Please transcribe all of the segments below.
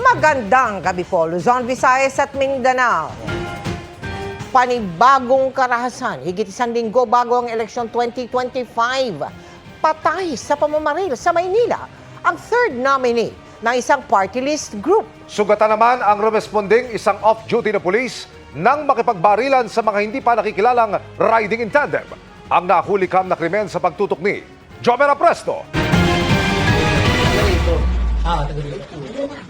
Magandang gabi po, Luzon, Visayas at Mindanao. Panibagong karahasan, higit isang linggo bago ang eleksyon 2025. Patay sa pamamaril sa Maynila ang third nominee ng isang party list group. Sugatan naman ang rumesponding isang off-duty na pulis nang makipagbarilan sa mga hindi pa nakikilalang riding in tandem. Ang nahulikam na krimen sa pagtutok ni Jomera Presto.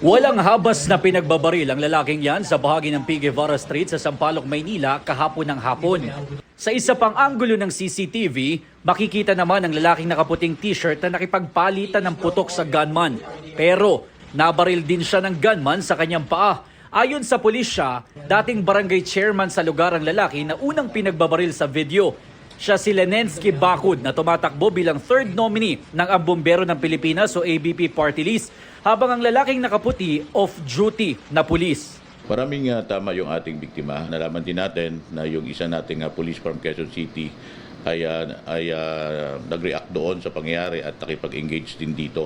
Walang habas na pinagbabaril ang lalaking yan sa bahagi ng P. Guevara Street sa Sampaloc, Maynila kahapon ng hapon. Sa isa pang anggulo ng CCTV, makikita naman ang lalaking nakaputing t-shirt na nakipagpalitan ng putok sa gunman. Pero nabaril din siya ng gunman sa kanyang paa. Ayon sa pulisya, dating barangay chairman sa lugar ang lalaki na unang pinagbabaril sa video. Siya si Lenensky Bacud na tumatakbo bilang third nominee ng Ang Bombero ng Pilipinas o ABP Party List, habang ang lalaking nakaputi off-duty na pulis. Maraming tama yung ating biktima. Nalaman din natin na yung isa nating police from Quezon City ay nag-react doon sa pangyayari at nakipag-engage din dito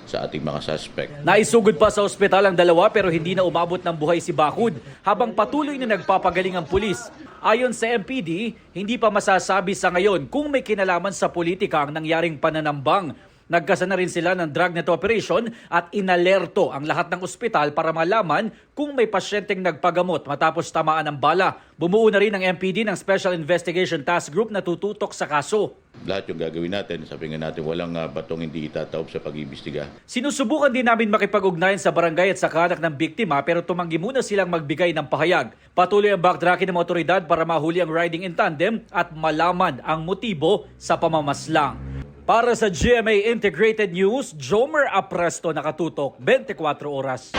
sa ating mga suspect. Naisugod pa sa ospital ang dalawa pero hindi na umabot ng buhay si Bacud habang patuloy na nagpapagaling ang pulis. Ayon sa MPD, hindi pa masasabi sa ngayon kung may kinalaman sa politika ang nangyaring pananambang. Nagkasa na rin sila ng dragnet operation at inalerto ang lahat ng ospital para malaman kung may pasyenteng nagpagamot matapos tamaan ng bala. Bumuo na rin ang MPD ng Special Investigation Task Group na tututok sa kaso. Lahat yung gagawin natin, sabi nga natin, walang batong hindi itataob sa pag-iimbestiga. Sinusubukan din namin makipag-ugnayan sa barangay at sa kaanak ng biktima pero tumanggi muna silang magbigay ng pahayag. Patuloy ang backtracking ng mga otoridad para mahuli ang riding in tandem at malaman ang motibo sa pamamaslang. Para sa GMA Integrated News, Jomer Apresto nakatutok 24 oras.